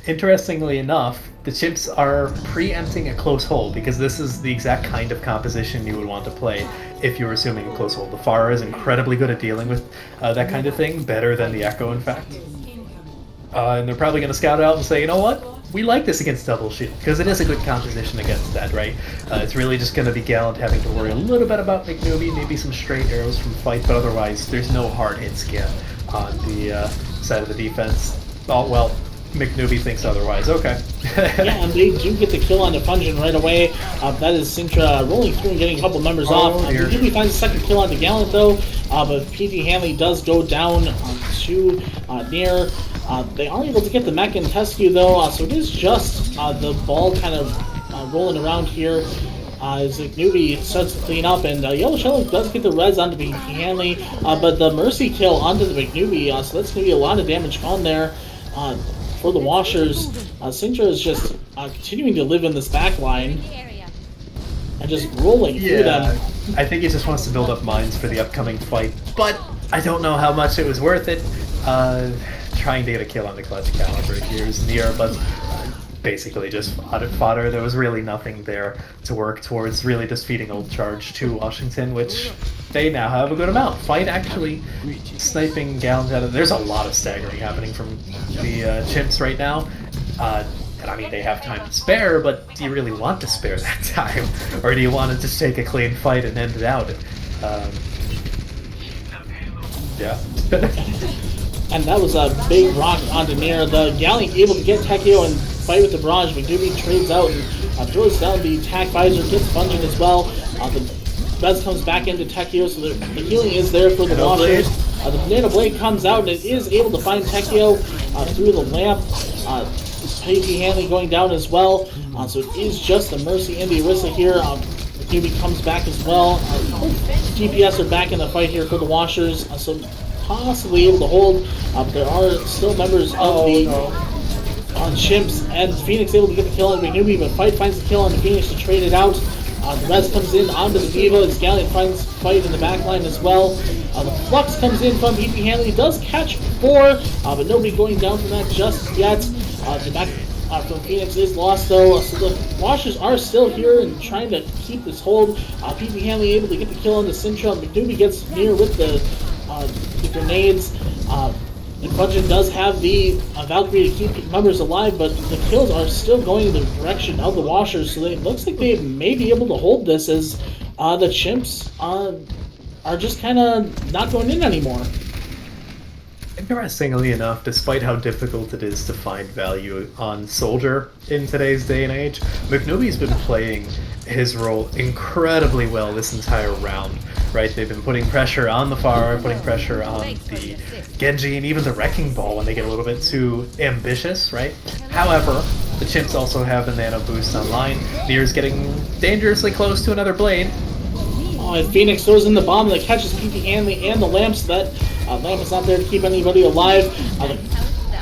Interestingly enough, the Chimps are preempting a close hold because this is the exact kind of composition you would want to play if you were assuming a close hold. The Pharah is incredibly good at dealing with that kind of thing, better than the Echo, in fact. And they're probably going to scout out and say, you know what? We like this against double shield, because it is a good composition against that, right? It's really just going to be Gallant having to worry a little bit about McNewbie, maybe some straight arrows from fight, but otherwise there's no hard hit scan on the side of the defense. Oh, well, McNewbie thinks otherwise. Okay. Yeah, and they do get the kill on the Fungin right away. That is Sintra rolling through and getting a couple members off. McNewbie finds a second kill on the Gallant, though, but PT Hanley does go down to near. They are able to get the mech and Tescu, though, so it is just the ball kind of rolling around here as McNewbie starts to clean up, and Yellow Shelly does get the res onto PT Hanley, but the Mercy kill onto the McNewbie, so that's going to be a lot of damage on there. For the Washers, Sintra is just continuing to live in this back line and just rolling through them. I think he just wants to build up mines for the upcoming fight, but I don't know how much it was worth it. Trying to get a kill on the clutch caliber here is near, but basically just fodder. There was really nothing there to work towards, really just feeding old charge to Washington, which they now have a good amount. Fight actually sniping Gallant out of. There's a lot of staggering happening from the Chimps right now. And I mean, they have time to spare, but do you really want to spare that time? Or do you want to just take a clean fight and end it out? Yeah. And that was a big rock onto Nair. The Gallant able to get Tekio and fight with the Barrage. McNewbie trades out and throws down the attack visor, gets Fungin as well. The Res comes back into Tekio, so the healing is there for the Washers. The Banana Blade comes out and it is able to find Tekio through the lamp. PT Hanley going down as well. So it is just the Mercy and the Orisa here. McNewbie comes back as well. DPS are back in the fight here for the Washers. So possibly able to hold, but there are still members of the Chimps, and Phoenix able to get the kill on McNewbie, but Fight finds the kill on the Phoenix to trade it out. The Res comes in onto the Diva, as Gallant finds Fight in the backline as well. The Flux comes in from EP Hanley, does catch 4, but nobody going down from that just yet. The back from Phoenix is lost though, so the Washers are still here and trying to keep this hold. PP Hanley able to get the kill on the Sintra. McNewbie gets near with the grenades. And Fungin does have the Valkyrie to keep members alive, but the kills are still going in the direction of the Washers, so it looks like they may be able to hold this as the Chimps are just kind of not going in anymore. Interestingly enough, despite how difficult it is to find value on Soldier in today's day and age, McNewbie's been playing his role incredibly well this entire round, right? They've been putting pressure on the Pharah, putting pressure on the Genji, and even the Wrecking Ball when they get a little bit too ambitious, right? However, the Chimps also have the Nano Boost online. Nier's getting dangerously close to another blade. And Phoenix throws in the bomb that catches PP Hanley and the lamp, so that lamp is not there to keep anybody alive.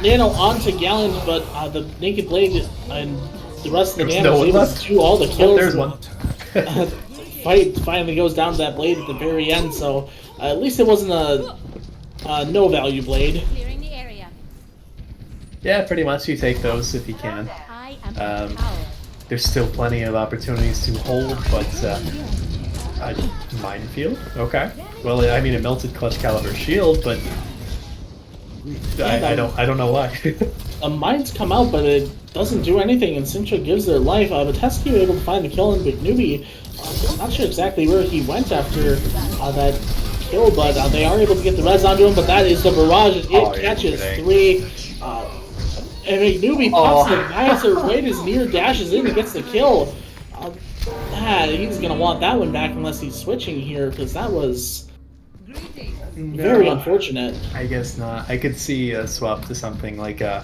Nano onto Gallant, but the Naked Blade and the rest of the Nano is able to do all the kills. There's one. Fight finally goes down to that blade at the very end, so at least it wasn't a no-value blade. Yeah, pretty much. You take those if you can. There's still plenty of opportunities to hold, but minefield? Okay. Well, I mean, it melted Clutch Caliber shield, but I don't know why. Mines come out, but it doesn't do anything, and Sintra gives their life. But Tescu able to find the kill on McNewbie. Not sure exactly where he went after that kill, but they are able to get the res onto him. But that is the Barrage. It catches 3. And McNewbie pops the visor right as Nier dashes in and gets the kill. He's going to want that one back unless he's switching here, because that was Very No, unfortunate. I guess not. I could see a swap to something like an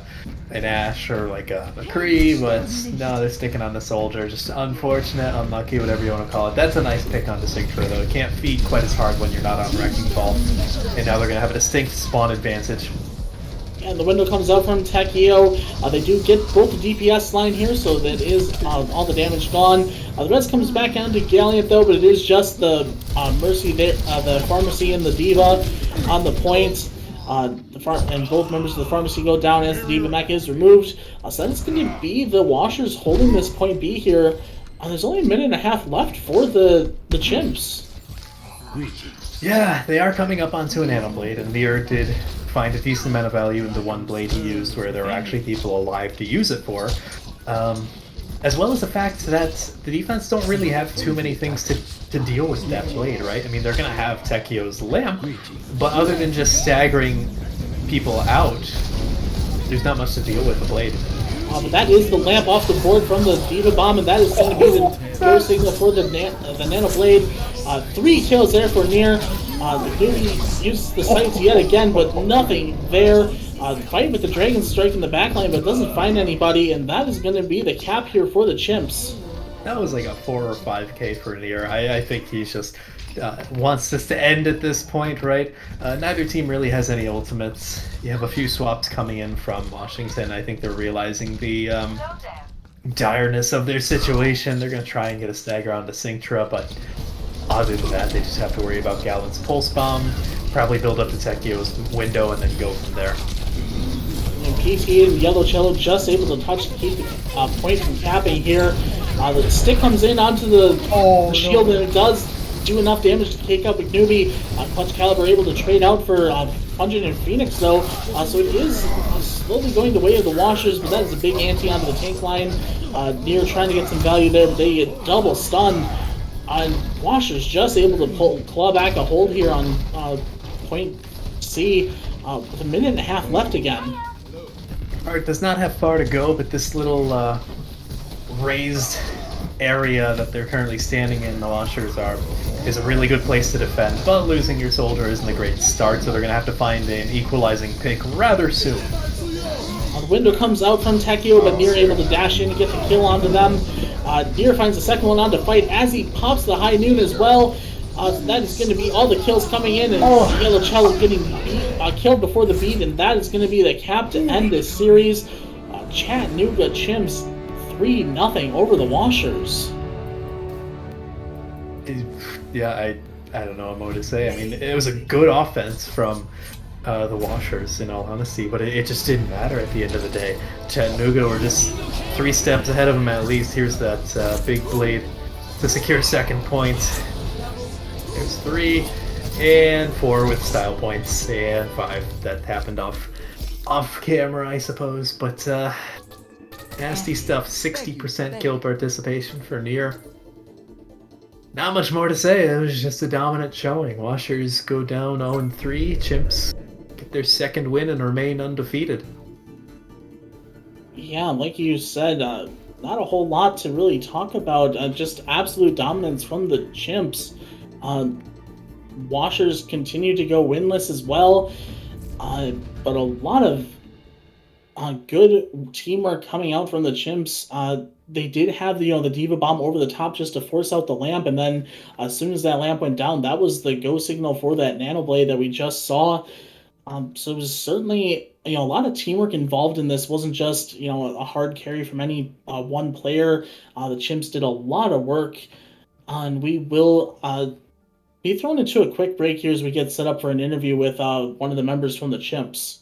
Ash or like a McCree, but no, they're sticking on the Soldier. Just unfortunate, unlucky, whatever you want to call it. That's a nice pick on Distinctfor, though. It can't feed quite as hard when you're not on Wrecking Ball. And now they're going to have a distinct spawn advantage. And the window comes out from Techio. They do get both the DPS line here, so that is all the damage gone. The rest comes back down to Galliant, though, but it is just the Mercy there, the Pharmacy and the D.Va on the point. And both members of the Pharmacy go down as the D.Va mech is removed. So that's going to be the Washers holding this point B here. There's only a minute and a half left for the Chimps. Yeah, they are coming up onto a Nano Blade, and Mir did find a decent amount of value in the one blade he used where there were actually people alive to use it for. As well as the fact that the defense don't really have too many things to deal with that blade, right? I mean, they're going to have Techio's lamp, but other than just staggering people out, there's not much to deal with the blade. But that is the lamp off the board from the D.Va Bomb, and that is going to be the go signal for the Nano Blade. 3 kills there for Nier. The newbie uses the sights yet again, but nothing there. Fight with the Dragon Strike in the backline, but doesn't find anybody, and that is going to be the cap here for the Chimps. That was like a 4 or 5k for Nier. I think he's just wants this to end at this point, right? Neither team really has any ultimates. You have a few swaps coming in from Washington. I think they're realizing the direness of their situation. They're going to try and get a stagger onto Synctra, but other than that, they just have to worry about Gallant's Pulse Bomb, probably build up to Techio's window, and then go from there. And PT and Yellow Cello just able to touch to keep the point from capping here. The stick comes in onto the shield, and it does do enough damage to take out McNewbie. Clutch Caliber able to trade out for Pungent and Phoenix, though. So it is slowly going the way of the Washers, but that is a big ante onto the tank line. Nier trying to get some value there, but they get double stunned. Washers just able to claw back a hold here on point C with a minute and a half left again. Alright, does not have far to go, but this little raised area that they're currently standing in, the Washers is a really good place to defend, but losing your Soldier isn't a great start, so they're going to have to find an equalizing pick rather soon. The window comes out from Techio, but Nier able to dash in and get the kill onto them. Nier finds the second one on to fight as he pops the High Noon as well. So that is going to be all the kills coming in, and Yellow Cello getting killed before the beat, and that is going to be the cap to end this series. Chattanooga Chimps 3-0 over the Washers. Yeah, I don't know what more to say. I mean, it was a good offense from the Washers, in all honesty, but it just didn't matter at the end of the day. Chattanooga were just 3 steps ahead of them at least. Here's that big blade to secure second point. There's 3 and 4 with style points, and 5 that happened off camera, I suppose. But nasty stuff. 60% kill participation for Nier. Not much more to say. It was just a dominant showing. Washers go down 0-3. Chimps get their second win and remain undefeated. Yeah, like you said, not a whole lot to really talk about. Just absolute dominance from the Chimps. Washers continue to go winless as well, but a lot of good teamwork coming out from the Chimps. They did have the D.Va Bomb over the top just to force out the lamp, and then as soon as that lamp went down, that was the go signal for that Nano Blade that we just saw. So it was certainly a lot of teamwork involved in this. It wasn't just a hard carry from any one player. The Chimps did a lot of work, and we will be thrown into a quick break here as we get set up for an interview with one of the members from the Chimps.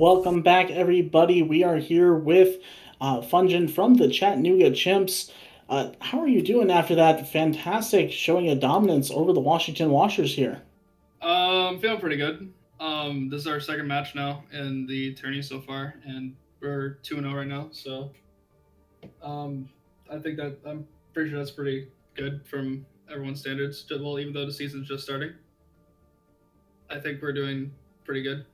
Welcome back, everybody. We are here with Fungin from the Chattanooga Chimps. How are you doing after that fantastic showing of dominance over the Washington Washers here? Feeling pretty good. This is our second match now in the tourney so far, and we're 2-0 right now. So, um, I think that I'm pretty sure that's pretty good from everyone's standards. Well, even though the season's just starting, I think we're doing pretty good.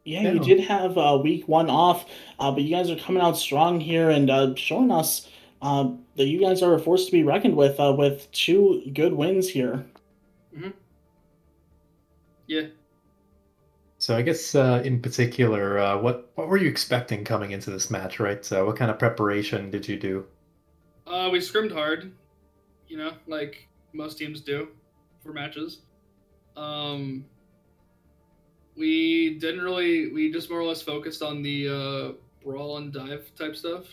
Yeah, you Yeah. did have week one off, but you guys are coming out strong here and showing us that you guys are a force to be reckoned with two good wins here. Mm-hmm. Yeah. So I guess in particular, what were you expecting coming into this match, right? So what kind of preparation did you do? We scrimmed hard, like most teams do for matches. Um, we didn't really. We just more or less focused on the brawl and dive type stuff,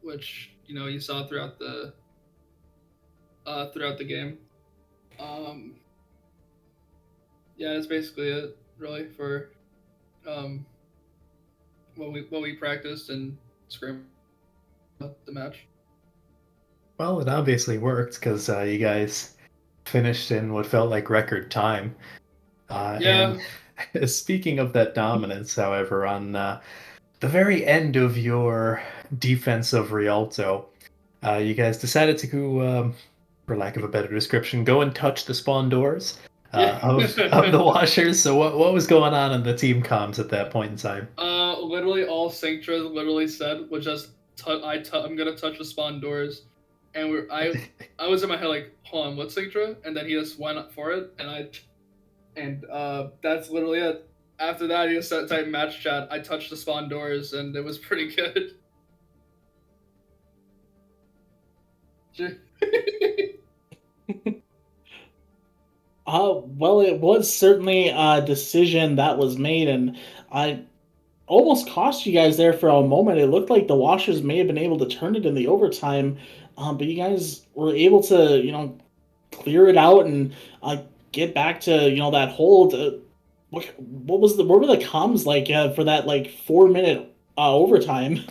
which you saw throughout the game. Um, yeah, that's basically it, really, for um, what we practiced and scrim the match. Well, it obviously worked because you guys finished in what felt like record time. And Yeah, speaking of that dominance, however, on the very end of your defensive Rialto, you guys decided to go, for lack of a better description, go and touch the spawn doors yeah. of the washers. So what was going on in the team comms at that point in time? Literally all Synctra literally said was just I'm gonna touch the spawn doors, and I was in my head like, hold on, what's Synctra? And then he just went up for it, and that's literally it. After that, he just typed match chat. I touched the spawn doors, and it was pretty good. Well, it was certainly a decision that was made, and I almost cost you guys there for a moment. It looked like the Washers may have been able to turn it in the overtime, but you guys were able to, clear it out and get back to, that hold. What were the comms like for that like 4 minute overtime?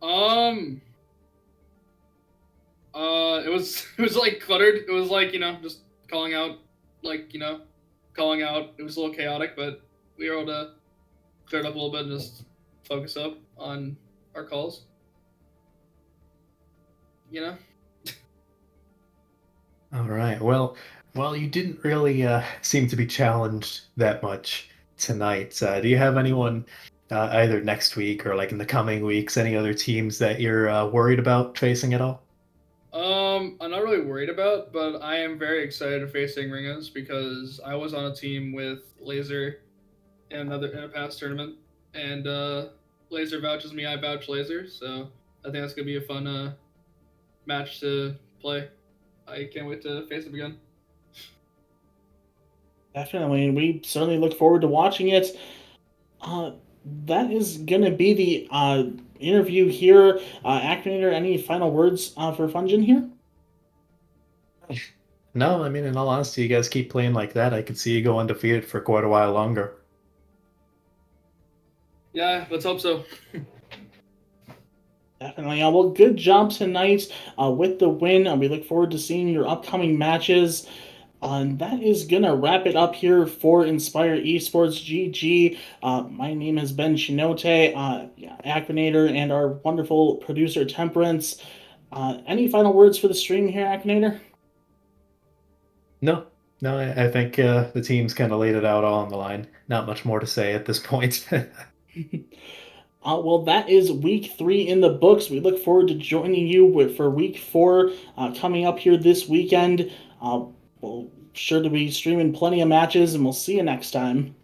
um, it was it was like cluttered. It was like just calling out, like calling out. It was a little chaotic, but we were able to clear it up a little bit and just focus up on our calls. You know. All right. Well, you didn't really seem to be challenged that much tonight. Do you have anyone either next week or like in the coming weeks, any other teams that you're worried about facing at all? I'm not really worried about, but I am very excited facing Ringos because I was on a team with Laser in a past tournament, and Laser vouches me, I vouch Laser, so I think that's gonna be a fun match to play. I can't wait to face him again. Definitely, and we certainly look forward to watching it. Uh, that is gonna be the interview here. Actinator, any final words for Fungin here? No, I mean, in all honesty, you guys keep playing like that. I could see you go undefeated for quite a while longer. Yeah, let's hope so. Definitely. Well, good job tonight with the win. We look forward to seeing your upcoming matches. And that is going to wrap it up here for Inspire Esports GG. My name has been Shinote, Akinator, and our wonderful producer, Temperance. Any final words for the stream here, Akinator? No, no, I think the team's kind of laid it out all on the line. Not much more to say at this point. Well, that is week three in the books. We look forward to joining you for week four coming up here this weekend. We'll sure to be streaming plenty of matches, and we'll see you next time.